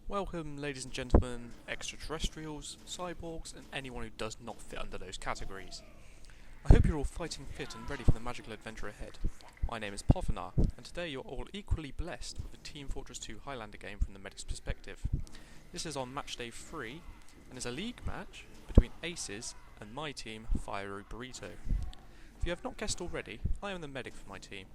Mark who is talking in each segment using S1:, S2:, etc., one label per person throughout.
S1: Welcome, ladies and gentlemen, extraterrestrials, cyborgs, and anyone who does not fit under those categories. I hope you're all fighting fit and ready for the magical adventure ahead. My name is Poffinar, and today you're all equally blessed with the Team Fortress 2 Highlander game from the medic's perspective. This is on match day 3, and is a league match between Aces and my team, FieryBurrito. If you have not guessed already, I am the medic for my team.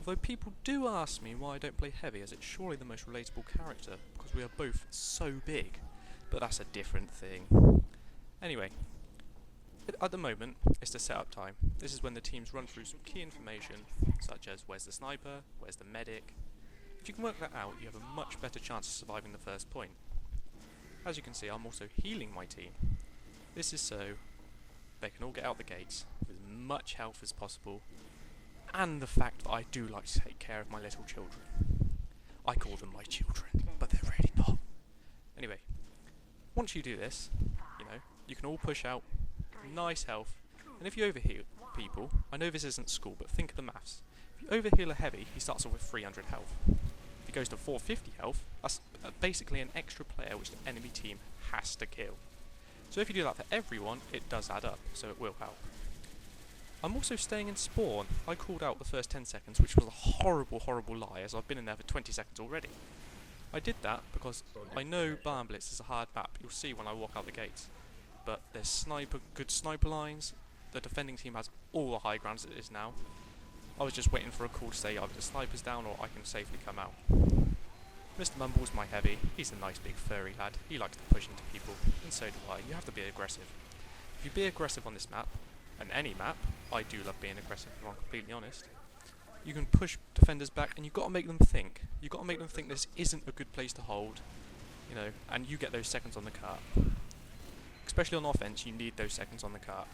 S1: Although people do ask me why I don't play heavy, as it's surely the most relatable character, because we are both so big, but that's a different thing. Anyway, at the moment, it's the setup time. This is when the teams run through some key information, such as where's the sniper, where's the medic. If you can work that out, you have a much better chance of surviving the first point. As you can see, I'm also healing my team. This is so they can all get out the gates with as much health as possible, and the fact that I do like to take care of my little children. I call them my children, but they're really not. Anyway, once you do this, you can all push out, nice health, and if you overheal people, I know this isn't school, but think of the maths. If you overheal a heavy, he starts off with 300 health. If he goes to 450 health, that's basically an extra player which the enemy team has to kill. So if you do that for everyone, it does add up, so it will help. I'm also staying in spawn. I called out the first 10 seconds, which was a horrible, horrible lie, as I've been in there for 20 seconds already. I did that because I know Barn Blitz is a hard map, you'll see when I walk out the gates. But there's good sniper lines, the defending team has all the high grounds it is now. I was just waiting for a call to say either the sniper's down or I can safely come out. Mr. Mumble's my heavy, he's a nice big furry lad, he likes to push into people, and so do I. You have to be aggressive. If you be aggressive on this map, and any map, I do love being aggressive if I'm completely honest. You can push defenders back and you've got to make them think. You've got to make them think this isn't a good place to hold, and you get those seconds on the cart. Especially on offense, you need those seconds on the cart.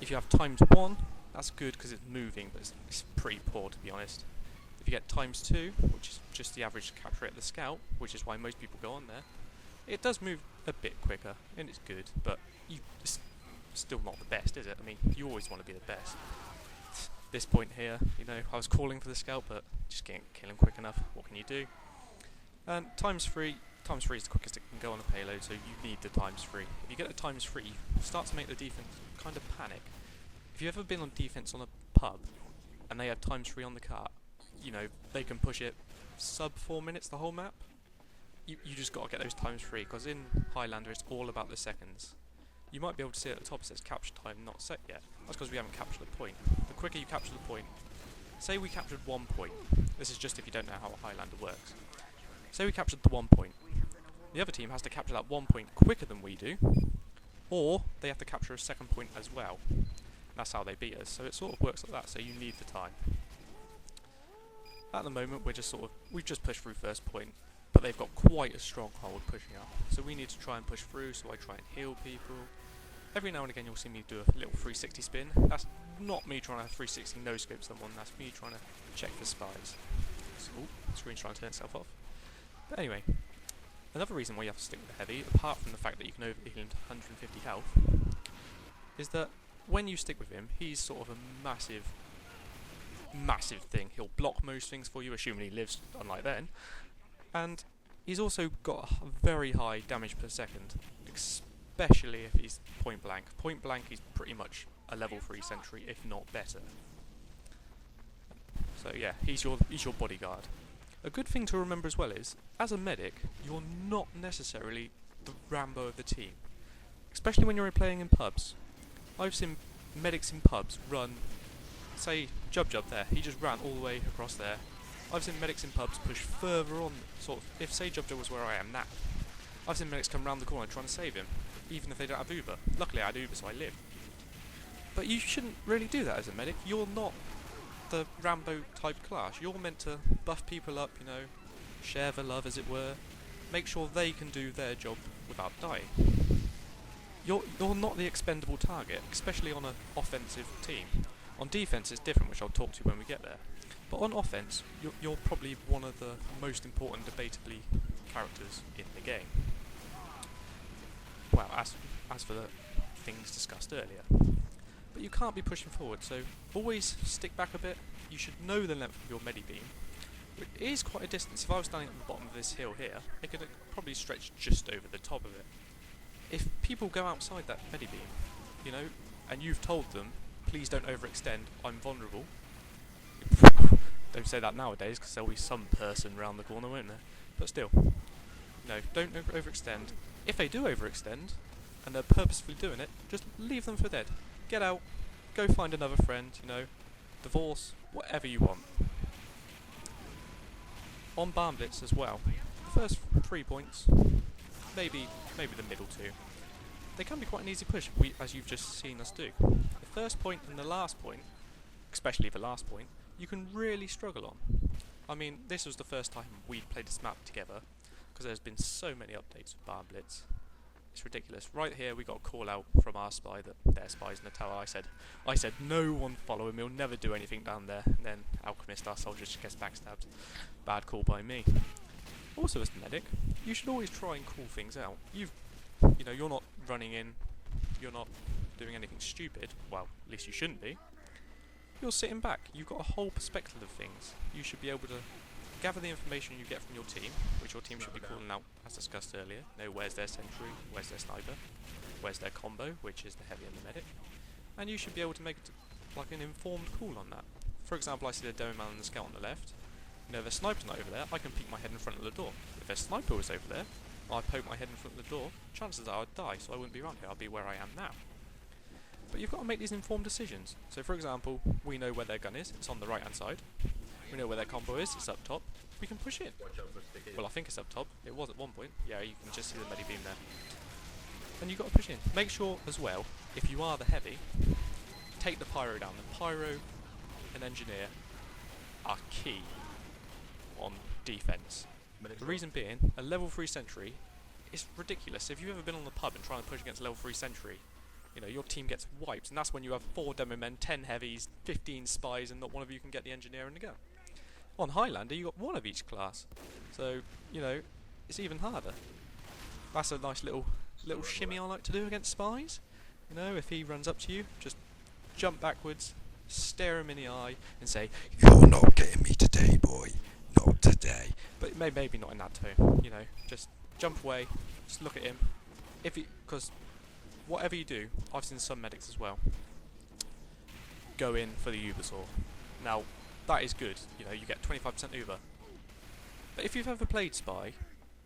S1: If you have ×1, that's good because it's moving, but it's pretty poor to be honest. If you get ×2, which is just the average capture rate of the scout, which is why most people go on there, it does move a bit quicker and it's good, but it's still not the best, is it? I mean, you always want to be the best. This point here, I was calling for the scout, but just can't kill him quick enough. What can you do? And ×3 is the quickest it can go on a payload, so you need the ×3. If you get a ×3, you start to make the defense kind of panic. If you've ever been on defense on a pub, and they have ×3 on the cart, they can push it sub 4 minutes the whole map. You just got to get those ×3, because in Highlander it's all about the seconds. You might be able to see at the top it says capture time not set yet. That's because we haven't captured the point. The quicker you capture the point, say we captured 1 point. This is just if you don't know how a Highlander works. Say we captured the 1 point. The other team has to capture that 1 point quicker than we do, or they have to capture a second point as well. That's how they beat us. So it sort of works like that, so you need the time. At the moment we've just pushed through first point, but they've got quite a stronghold pushing up. So we need to try and push through, so I try and heal people. Every now and again you'll see me do a little 360 spin. That's not me trying to 360 no-scope someone, that's me trying to check for spies. So, the screen's trying to turn itself off. But anyway, another reason why you have to stick with the heavy, apart from the fact that you can overheal him to 150 health, is that when you stick with him, he's sort of a massive thing. He'll block most things for you, assuming he lives, unlike then. And he's also got a very high damage per second, especially if he's point blank. Point blank, he's pretty much a level 3 sentry, if not better. So yeah, he's your bodyguard. A good thing to remember as well is, as a medic, you're not necessarily the Rambo of the team. Especially when you're playing in pubs. I've seen medics in pubs run, say Jub there, he just ran all the way across there. I've seen medics in pubs push further on, if say Jub was where I am now, I've seen medics come round the corner trying to save him, even if they don't have Uber. Luckily I had Uber, so I live. But you shouldn't really do that as a medic. You're not the Rambo type class. You're meant to buff people up, share the love as it were, make sure they can do their job without dying. You're not the expendable target, especially on an offensive team. On defense it's different, which I'll talk to when we get there. But on offense, you're probably one of the most important, debatably, characters in the game. Well, as for the things discussed earlier. But you can't be pushing forward, so always stick back a bit. You should know the length of your medi beam. It is quite a distance. If I was standing at the bottom of this hill here, it could probably stretch just over the top of it. If people go outside that medibeam, you know, and you've told them, please don't overextend, I'm vulnerable. Don't say that nowadays, because there'll be some person round the corner, won't there? But still, no, don't overextend. If they do overextend, and they're purposefully doing it, just leave them for dead. Get out, go find another friend, you know, divorce, whatever you want. On barn blitz as well, the first 3 points, maybe the middle 2, they can be quite an easy push, as you've just seen us do. The first point and the last point, especially the last point, you can really struggle on. I mean, this was the first time we'd played this map together, because there's been so many updates with barn blitz. It's ridiculous. Right here we got a call out from our spy that their spy's in the tower. I said no one follow him, he'll never do anything down there. And then Alchemist, our soldier, just gets backstabbed. Bad call by me. Also, as the medic, you should always try and call things out. You know, you're not running in, you're not doing anything stupid. Well, at least you shouldn't be. You're sitting back. You've got a whole perspective of things. You should be able to gather the information you get from your team, which your team should be calling out, as discussed earlier. Know where's their sentry, where's their sniper, where's their combo, which is the heavy and the medic. And you should be able to make like an informed call on that. For example, I see the demo man and the scout on the left. You know, if their sniper's not over there, I can peek my head in front of the door. If their sniper was over there, I poke my head in front of the door, chances are I'd die, so I wouldn't be around here, I'd be where I am now. But you've got to make these informed decisions. So for example, we know where their gun is, it's on the right hand side. We know where their combo is, it's up top. We can push it. Well, I think it's up top. It was at one point. Yeah, you can just see the medibeam there. And you've got to push in. Make sure as well, if you are the heavy, take the pyro down. The pyro and engineer are key on defense. The reason being, a level 3 sentry is ridiculous. If you've ever been on the pub and trying to push against a level 3 sentry, you know, your team gets wiped, and that's when you have 4 demo men, 10 heavies, 15 spies, and not one of you can get the engineer and the gun. On Highlander, you got one of each class, so you know it's even harder. That's a nice little shimmy I like to do against spies. You know, if he runs up to you, just jump backwards, stare him in the eye, and say, "You're not getting me today, boy. Not today." But maybe not in that tone. You know, just jump away, just look at him. Because whatever you do, I've seen some medics as well go in for the Uber saw. Now, that is good, you know, you get 25% Uber. But if you've ever played Spy,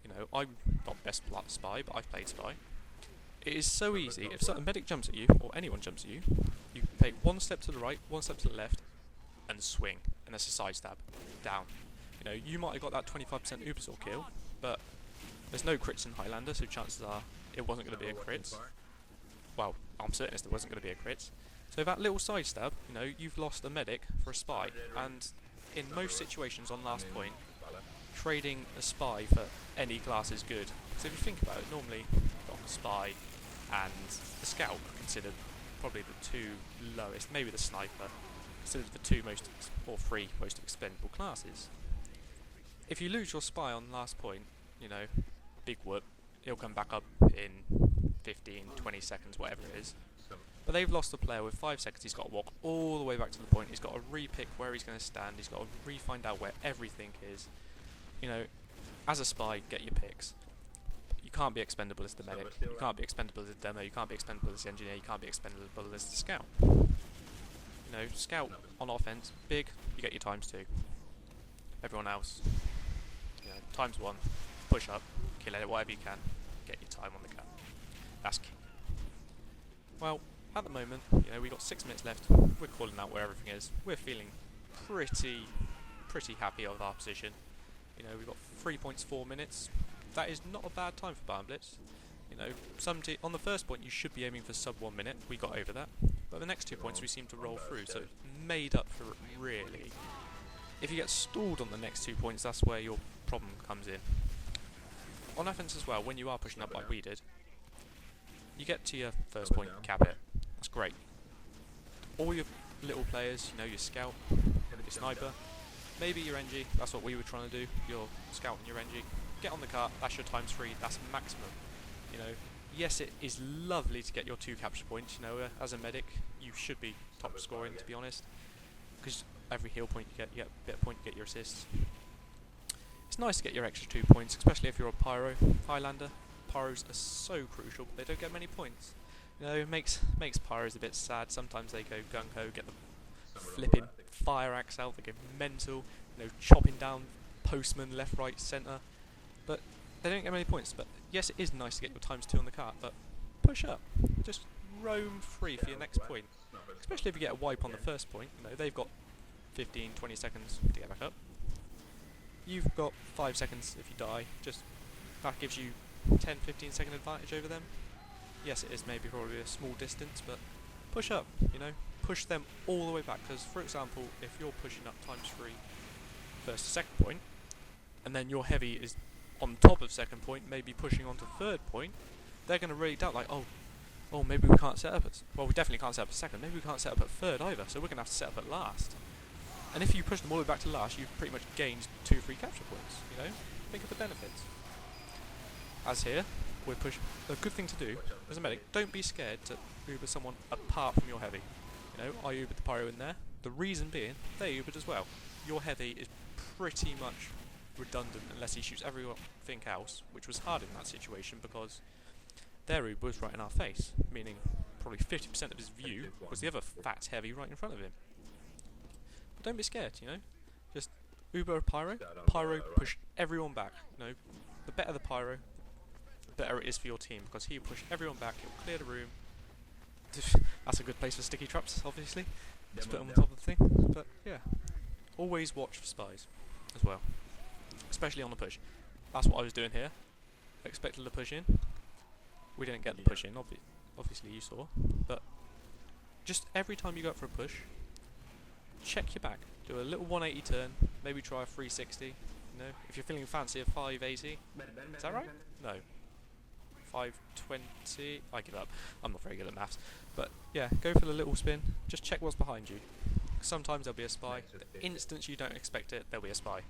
S1: you know, I'm not best Spy, but I've played Spy. It is so easy, if a medic jumps at you, or anyone jumps at you, you take one step to the right, one step to the left, and swing, and that's a side stab, down. You know, you might have got that 25% Uber saw kill, but there's no crits in Highlander, so chances are it wasn't going to be a crit. Well, I'm certain there wasn't going to be a crit. So that little side stab, you know, you've lost a medic for a spy, and in most situations on last point, trading a spy for any class is good. So if you think about it, normally you've got a spy and the scout are considered probably the 2 lowest, maybe the sniper, considered the 2 most, or 3 most expendable classes. If you lose your spy on last point, you know, big whoop, he'll come back up in 15, 20 seconds, whatever it is. But they've lost the player with 5 seconds. He's got to walk all the way back to the point. He's got to re-pick where he's going to stand. He's got to re-find out where everything is. You know, as a spy, get your picks. You can't be expendable as the medic. You can't be expendable as the demo. You can't be expendable as the engineer. You can't be expendable as the scout. You know, scout on offense, big, you get your times 2. Everyone else, you know, times 1, push up, kill it, whatever you can, get your time on the gun. That's key. Well, at the moment, you know, we've got 6 minutes left. We're calling out where everything is. We're feeling pretty happy with our position. You know, we've got 3 points, 4 minutes. That is not a bad time for barn blitz. You know, on the first point you should be aiming for sub 1 minute. We got over that. But the next 2 points we seem to roll through, so it's made up for it really. If you get stalled on the next 2 points, that's where your problem comes in. On offense as well, when you are pushing up like we did, you get to your first point, cap it. That's great. All your little players, you know, your scout, your sniper, maybe your NG, that's what we were trying to do, your scout and your NG. Get on the cart, that's your times 3, that's maximum. You know, yes, it is lovely to get your 2 capture points, you know, as a medic, you should be top scoring, to be honest. Because every heal point you get a bit of point, you get your assists. It's nice to get your extra 2 points, especially if you're a Pyro, Highlander. Pyros are so crucial, but they don't get many points. You know, it makes Pyros a bit sad. Sometimes they go gung-ho, get the flipping fire axe out, they go mental, you know, chopping down postmen left, right, centre. But they don't get many points. But yes, it is nice to get your ×2 on the cart, but push up. Just roam free for your next point. Especially if you get a wipe on the first point. You know, they've got 15, 20 seconds to get back up. You've got 5 seconds if you die. Just that gives you 10, 15 second advantage over them. Yes, it is maybe probably a small distance, but push up, you know, push them all the way back. Because, for example, if you're pushing up ×3 first to second point, and then your heavy is on top of second point, maybe pushing on to third point, they're going to really doubt, like, oh, maybe we can't set up at, well, we definitely can't set up at second, maybe we can't set up at third either, so we're going to have to set up at last. And if you push them all the way back to last, you've pretty much gained 2 free capture points, you know, think of the benefits. As here, we're pushing. A good thing to do as a medic, don't be scared to Uber someone apart from your heavy. You know, I Ubered the Pyro in there. The reason being, they Ubered as well. Your heavy is pretty much redundant unless he shoots everything else, which was hard in that situation because their Uber was right in our face, meaning probably 50% of his view was the other fat heavy right in front of him. But don't be scared, you know. Just Uber a Pyro. Pyro push everyone back. You know, the better the Pyro, better it is for your team because he'll push everyone back, he'll clear the room. That's a good place for sticky traps, obviously. Just put them on top of the thing. But yeah, always watch for spies as well, especially on the push. That's what I was doing here. Expected the push in. We didn't get the push in, obviously you saw. But just every time you go up for a push, check your back. Do a little 180 turn, maybe try a 360. You know, if you're feeling fancy, a 580. Is that right? No. 520. I give up. I'm not very good at maths. But yeah, go for the little spin. Just check what's behind you. Sometimes there'll be a spy. The instant you don't expect it, there'll be a spy.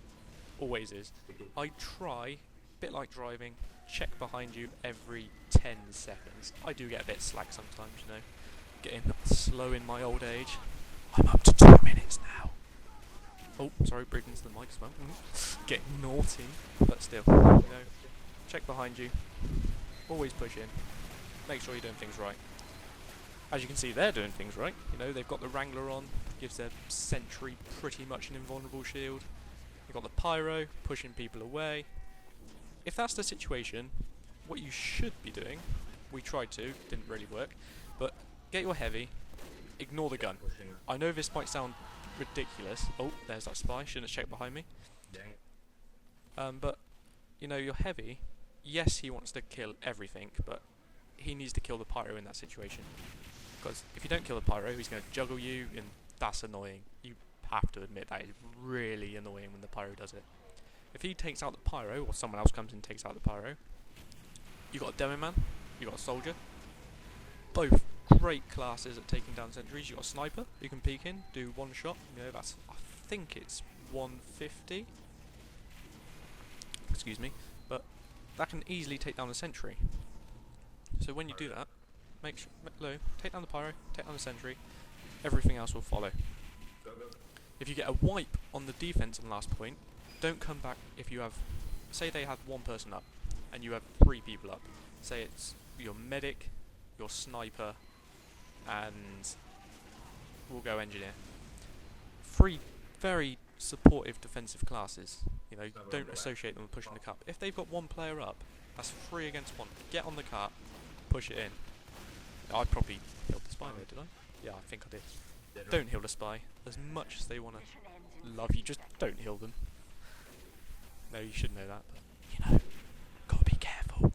S1: Always is. I try, a bit like driving, check behind you every 10 seconds. I do get a bit slack sometimes, you know. Getting slow in my old age. I'm up to 2 minutes now. Oh, sorry, breathing into the mic as well. Getting naughty, but still, you know, check behind you. Always push in. Make sure you're doing things right. As you can see, they're doing things right. You know, they've got the Wrangler on, gives their sentry pretty much an invulnerable shield. You've got the Pyro, pushing people away. If that's the situation, what you should be doing, we tried to, didn't really work, but get your heavy, ignore the gun. I know this might sound ridiculous. Oh, there's that spy, shouldn't have checked behind me. But, you know, your heavy, yes, he wants to kill everything, but he needs to kill the Pyro in that situation. Because if you don't kill the Pyro, he's going to juggle you, and that's annoying. You have to admit that is really annoying when the Pyro does it. If he takes out the Pyro, or someone else comes and takes out the Pyro, you got a Demo Man, you got a Soldier. Both great classes at taking down sentries. You got a Sniper, you can peek in, do one shot. You know, that's, I think it's 150. Excuse me, but that can easily take down a sentry. So when you do that, make sure, take down the Pyro, take down the sentry, everything else will follow. If you get a wipe on the defense on last point, don't come back if you have, say they have one person up, and you have 3 people up. Say it's your medic, your sniper, and we'll go engineer. 3 very supportive defensive classes. You know, don't associate them with pushing the cup. If they've got 1 player up, that's 3 against 1. Get on the cart, push it in. I probably healed the spy there, did I? Yeah, I think I did. Don't heal the spy. As much as they want to love you, just don't heal them. No, you should know that, but, you know, gotta be careful.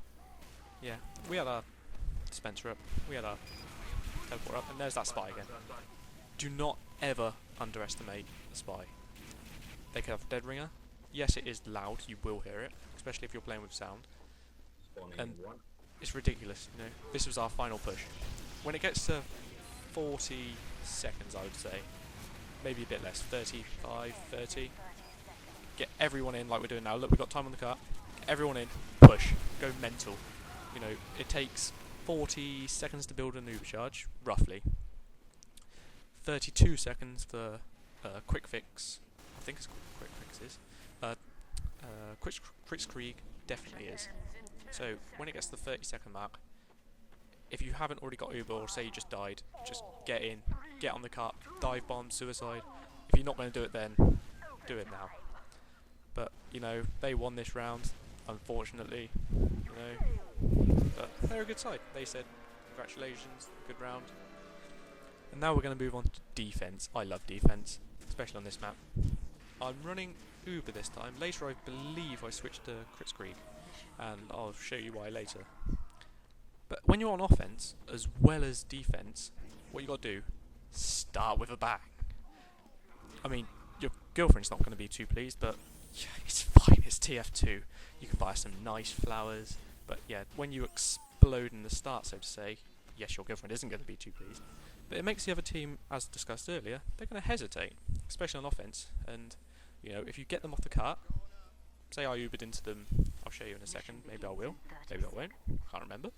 S1: Yeah, we had our dispenser up, we had our teleport up, and there's that spy again. Do not ever underestimate the spy. They could have a dead ringer. Yes, it is loud, you will hear it, especially if you're playing with sound. And it's ridiculous, you know. This was our final push. When it gets to 40 seconds, I would say, maybe a bit less, 35, 30, get everyone in like we're doing now. Look, we've got time on the cart. Get everyone in, push, go mental. You know, it takes 40 seconds to build an Uber charge, roughly. 32 seconds for quick fix. I think it's quick fixes. Kritzkrieg definitely is. So when it gets to the 30-second mark, if you haven't already got Uber, or say you just died, just get in, get on the cart, dive bomb, suicide. If you're not going to do it then, do it now. But, you know, they won this round, unfortunately, you know, but they're a good side. They said, congratulations, good round. And now we're going to move on to defense. I love defense, especially on this map. I'm running Uber this time. Later I believe I switched to Kritzkrieg, and I'll show you why later. But when you're on offense, as well as defense, what you got to do, start with a bang. I mean, your girlfriend's not going to be too pleased, but yeah, it's fine, it's TF2. You can buy some nice flowers, but yeah, when you explode in the start, so to say, yes, your girlfriend isn't going to be too pleased. But it makes the other team, as discussed earlier, they're going to hesitate, especially on offense. And, you know, if you get them off the cart, say I Ubered into them, I'll show you in a second, maybe I will, maybe I won't, can't remember.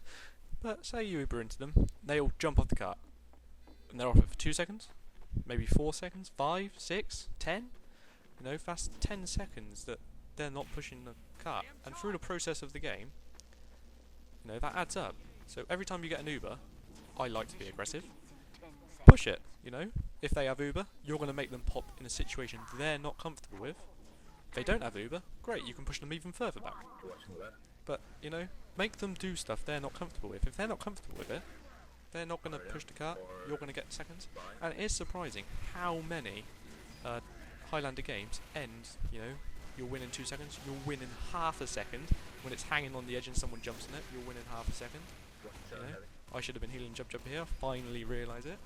S1: But say you Uber into them, they all jump off the cart, and they're off it for 2 seconds, maybe 4 seconds, 5, 6, 10. You know, that's 10 seconds that they're not pushing the cart. And through the process of the game, you know, that adds up. So every time you get an Uber, I like to be aggressive. Push it, you know. If they have Uber, you're going to make them pop in a situation they're not comfortable with. If they don't have Uber, great, you can push them even further back. But, you know, make them do stuff they're not comfortable with. If they're not comfortable with it, they're not going to push the cart, you're going to get seconds. And it is surprising how many Highlander games end, you know, you'll win in 2 seconds, you'll win in half a second. When it's hanging on the edge and someone jumps in it, you'll win in half a second. You know? I should have been healing jump here, finally realise it.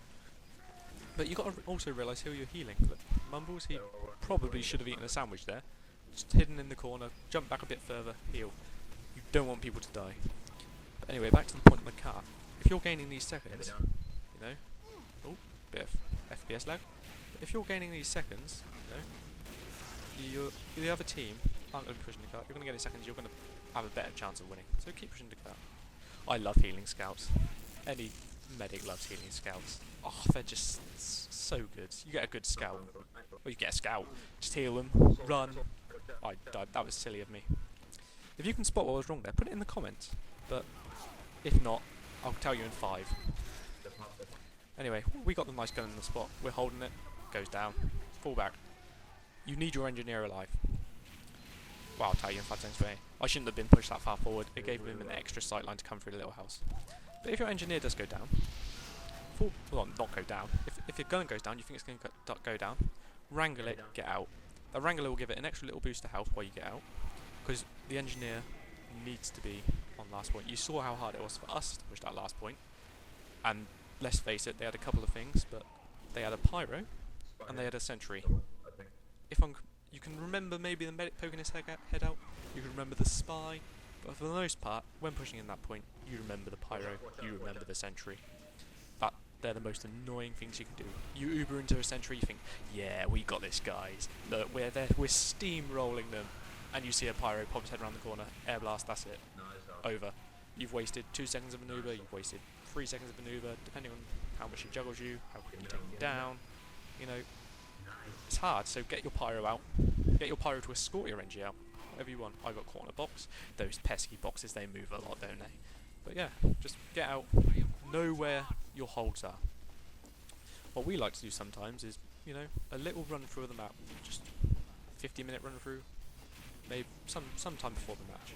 S1: But you got to also realise who you're healing. Look, Mumbles, he probably should have eaten a sandwich there. Just hidden in the corner, jump back a bit further, heal. You don't want people to die. But anyway, back to the point of the cart. If you're gaining these seconds, you know, oh, bit of FPS lag. But if you're gaining these seconds, you know, the other team aren't going to be pushing the cart. You're going to get in seconds. You're going to have a better chance of winning. So keep pushing the cart. I love healing scouts. Any medic loves healing scouts. Oh, they're just so good. You get a good scout. Well, you get a scout. Just heal them. Run. I died. That was silly of me. If you can spot what was wrong there, put it in the comments. But if not, I'll tell you in 5. Anyway, we got the nice gun in the spot. We're holding it. Goes down. Fall back. You need your engineer alive. Well, I'll tell you in 5 seconds. I shouldn't have been pushed that far forward. It gave him an extra sight line to come through the little house. But if your engineer does go down, well, not go down. If your gun goes down, you think it's going to go down, wrangle it, get out. The wrangler will give it an extra little boost to health while you get out, because the engineer needs to be on last point. You saw how hard it was for us to push that last point, and let's face it, they had a couple of things, but they had a pyro, and they had a sentry. You can remember maybe the medic poking his head out, you can remember the spy, but for the most part, when pushing in that point, you remember the pyro, you remember the sentry. They're the most annoying things you can do. You Uber into a sentry, you think, yeah, we got this, guys. Look, we're steamrolling them, and you see a pyro pop his head around the corner, air blast, that's it. Over. You've wasted 2 seconds of maneuver, you've wasted 3 seconds of maneuver, depending on how much he juggles you, how quick you take him down. You know, it's hard, so get your pyro out. Get your pyro to escort your NG out. Whatever you want. I got caught in a box. Those pesky boxes, they move a lot, don't they? But yeah, just get out, know where your holds are. What we like to do sometimes is, you know, a little run through of the map, just 50-minute run through, maybe sometime before the match.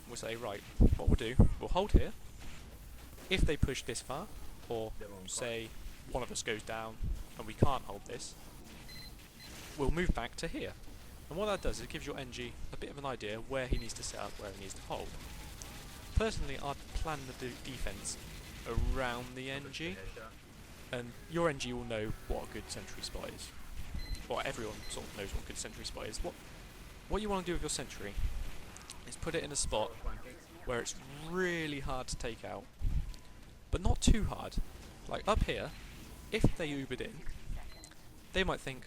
S1: We'll say, right, what we'll do, we'll hold here. If they push this far, or say one of us goes down and we can't hold this, we'll move back to here. And what that does is it gives your NG a bit of an idea where he needs to set up, where he needs to hold. Personally, I'd plan the defense around the NG, and your NG will know what a good sentry spot is. Or everyone sort of knows what a good sentry spot is. What you want to do with your sentry is put it in a spot where it's really hard to take out, but not too hard. Like up here, if they Ubered in, they might think,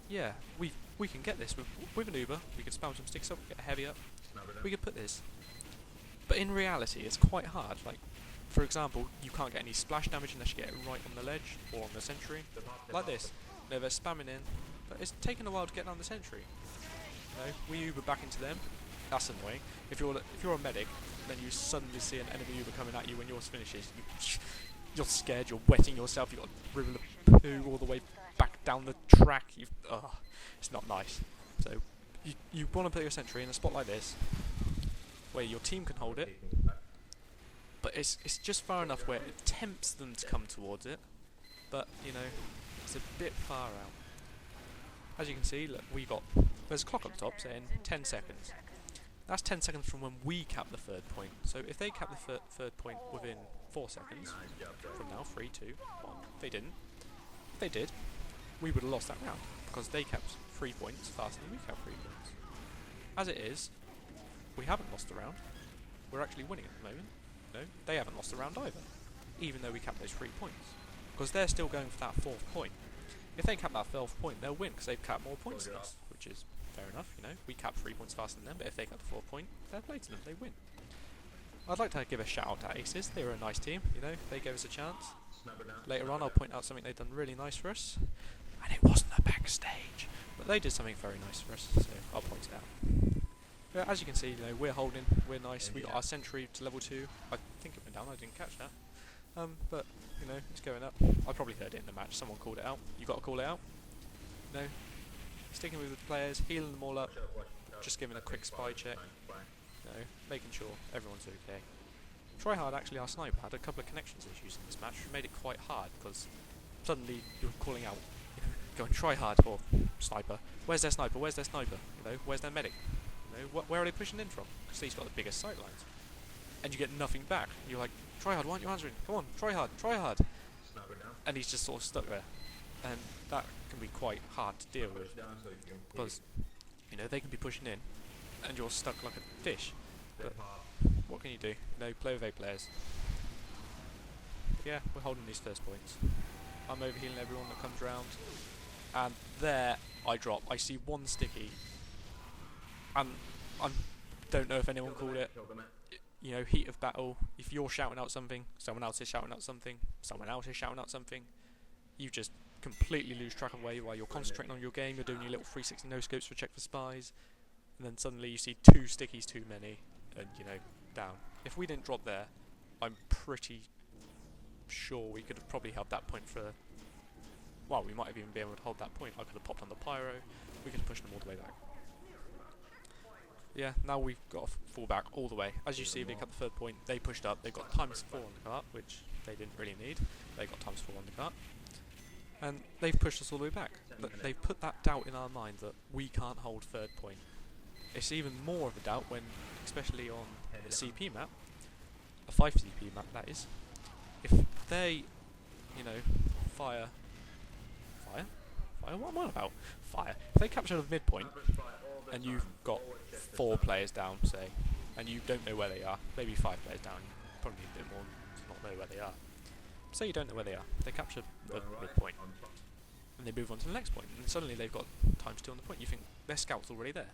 S1: yeah, we can get this with an Uber, we can spam some sticks up, get a heavy up, we could put this. But in reality, it's quite hard. Like, for example, you can't get any splash damage unless you get it right on the ledge or on the sentry. Like this. They're spamming in, but it's taken a while to get down the sentry. You know, we Uber back into them. That's annoying. If you're a medic, then you suddenly see an enemy Uber coming at you when yours finishes. You're scared. You're wetting yourself. You've got a river of poo all the way back down the track. It's not nice. So you want to put your sentry in a spot like this, where your team can hold it, but it's just far enough where it tempts them to come towards it, but you know, it's a bit far out. As you can see, look, there's a clock on the top saying 10 seconds. That's 10 seconds from when we cap the third point. So if they cap the third point within 4 seconds from now, 3, 2, 1, they didn't. If they did, we would have lost that round because they capped 3 points faster than we capped 3 points. As it is, we haven't lost the round. We're actually winning at the moment. No, they haven't lost the round either, even though we capped those 3 points, because they're still going for that 4th point. If they cap that 4th point, they'll win because they've capped more points than us, which is fair enough. You know, we capped 3 points faster than them, but if they cap the 4th point, fair play to them, they win. I'd like to give a shout out to Aces. They were a nice team. You know, they gave us a chance. Later on, I'll point out something they've done really nice for us, and it wasn't a backstage, but they did something very nice for us, so I'll point it out. But as you can see, you know, we're holding, we're nice. We got our sentry to level 2. I think it went down. I didn't catch that. But you know, it's going up. I probably heard it in the match. Someone called it out. You got to call it out. No, sticking with the players, healing them all up, just giving a quick spy check. You know, making sure everyone's okay. Tryhard, actually, our sniper, had a couple of connections issues in this match, which made it quite hard because suddenly you're calling out, you know, going Tryhard or sniper. Where's their sniper? Where's their sniper? You know, where's their medic? You know, where are they pushing in from? Because he's got the biggest sight lines. And you get nothing back. You're like, Tryhard, why aren't you answering? Come on, Tryhard, Tryhard. And he's just sort of stuck there. And that can be quite hard to deal with. Because, you know, they can be pushing in and you're stuck like a fish. But what can you do? You know, play with 8 players. But yeah, we're holding these first points. I'm overhealing everyone that comes round. And there I drop. I see one sticky. And I don't know if anyone called it. You know, heat of battle. If you're shouting out something, someone else is shouting out something, someone else is shouting out something, you just completely lose track of where you are. You're concentrating on your game, you're doing your little 360 no-scopes for check for spies, and then suddenly you see 2 stickies too many, and, you know, down. If we didn't drop there, I'm pretty sure we could have probably held that point for... Well, we might have even been able to hold that point. I could have popped on the pyro, we could have pushed them all the way back. Yeah, now we've got to fall back all the way. As you see, they cut the third point, they pushed up, they got ×4 on the cart, which they didn't really need. They got ×4 on the cart. And they've pushed us all the way back. But they've put that doubt in our mind that we can't hold third point. It's even more of a doubt when, especially on a CP map, a 5 CP map that is, if they, you know, fire, what am I on about? Fire. If they capture the midpoint, and you've got 4 players down, say, and you don't know where they are, maybe 5 players down, you probably need a bit more to not know where they are. Say you don't know where they are, they capture the midpoint, and they move on to the next point, and suddenly they've got ×2 on the point. You think their scout's already there,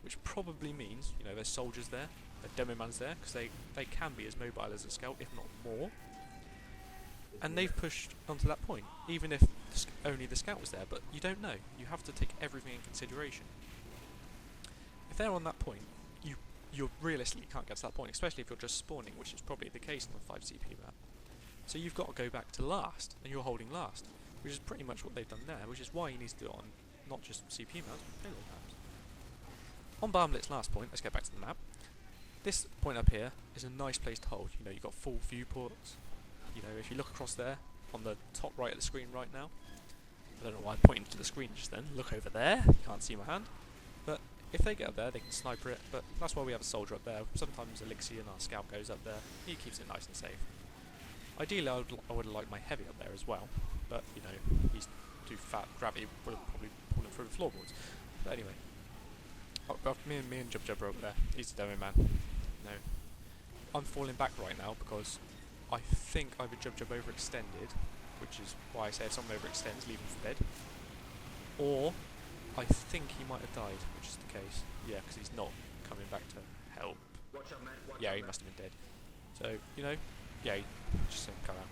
S1: which probably means, you know, there's soldiers there, their demo man's there, because they can be as mobile as a scout, if not more. And they've pushed onto that point, even if only the scout was there, but you don't know. You have to take everything in consideration. If they're on that point, you realistically can't get to that point, especially if you're just spawning, which is probably the case on the 5 CP map. So you've got to go back to last, and you're holding last, which is pretty much what they've done there, which is why you need to do it on not just CP maps, but payload maps. On Barmlet's last point, let's get back to the map. This point up here is a nice place to hold. You know, you've got full viewports. You know, if you look across there, on the top right of the screen right now, I don't know why I'm pointing to the screen just then, look over there, you can't see my hand, but if they get up there, they can sniper it, but that's why we have a soldier up there. Sometimes Elixir and our scout goes up there, he keeps it nice and safe. Ideally, I would have liked my heavy up there as well, but, you know, he's too fat, gravity would have probably pulled him through the floorboards. But anyway, me and Jub are up there, he's the demo man. No, I'm falling back right now because I think either Jub overextended, which is why I say if someone overextends, leave him for dead, or I think he might have died, which is the case. Yeah, because he's not coming back to help. Yeah, he must have been dead. So, you know, yeah, just come out.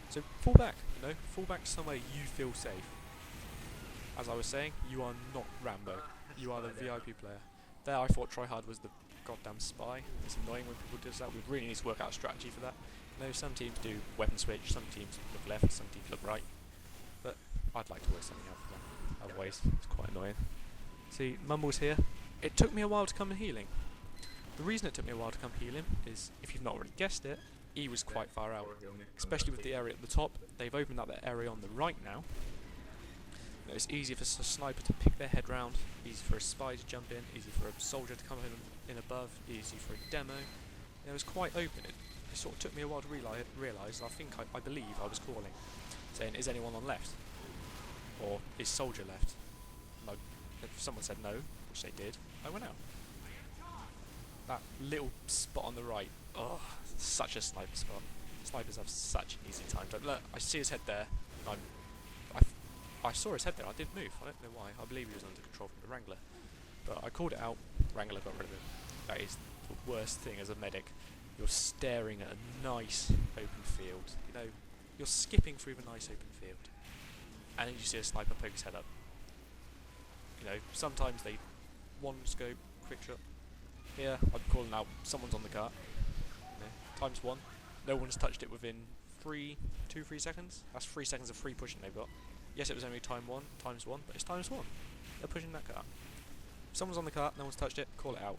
S1: So, fall back, you know, fall back somewhere you feel safe. As I was saying, you are not Rambo. You are the VIP player. There, I thought tryhard was the goddamn spy. It's annoying when people do that. We really need to work out a strategy for that. You know, some teams do weapon switch, some teams look left, some teams look right. But I'd like to work something out for that. Otherwise, it's quite annoying. See, Mumble's here. It took me a while to come healing. The reason it took me a while to come heal him is, if you've not already guessed it, he was quite far out. Especially with the area at the top. They've opened up that area on the right now. You know, it's easy for a sniper to pick their head round, easy for a spy to jump in, easy for a soldier to come in above, easy for a demo. You know, it was quite open. It sort of took me a while to realise. I believe I was calling, saying, is anyone on left? Or is soldier left? No. If someone said no, which they did, I went out. That little spot on the right, oh, such a sniper spot. Snipers have such an easy time. Look, I see his head there. I saw his head there, I didn't move, I don't know why. I believe he was under control from the Wrangler. But I called it out, Wrangler got rid of him. That is the worst thing as a medic. You're staring at a nice open field. You know, you're skipping through the nice open field. And then you see a sniper poke his head up. You know, sometimes they one scope, quick shot. Here, I'm calling out, someone's on the cart. You know, ×1. No one's touched it within 3 seconds. That's 3 seconds of free pushing they've got. Yes, it was only ×1, but it's ×1. They're pushing that cart. If someone's on the cart, no one's touched it, call it out.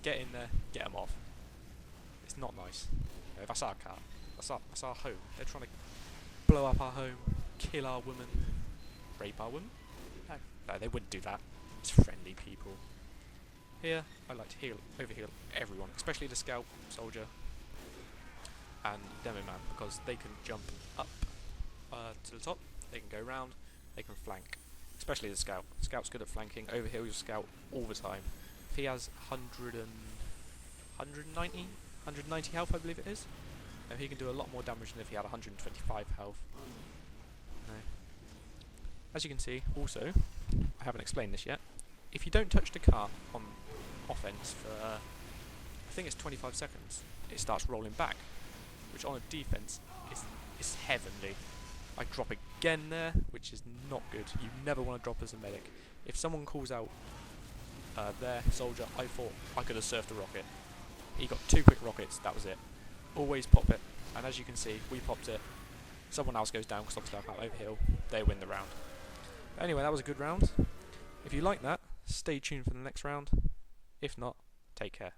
S1: Get in there, get them off. It's not nice. You know, that's our cart. That's our home. They're trying to blow up our home, kill our women, rape our women. No, they wouldn't do that. It's friendly people. Here, I like to overheal everyone, especially the scout, soldier, and demo man, because they can jump up to the top. They can go round, they can flank, especially the scout. Scout's good at flanking, overheal your scout all the time. If he has 190 health, I believe it is, he can do a lot more damage than if he had 125 health. No. As you can see, also, I haven't explained this yet, if you don't touch the cart on offense for, I think it's 25 seconds, it starts rolling back, which on a defense is heavenly. I drop again there, which is not good. You never want to drop as a medic. If someone calls out their soldier, I thought I could have surfed a rocket. He got 2 quick rockets, that was it. Always pop it, and as you can see, we popped it. Someone else goes down because obviously I can't overheal. They win the round. But anyway, that was a good round. If you like that, stay tuned for the next round. If not, take care.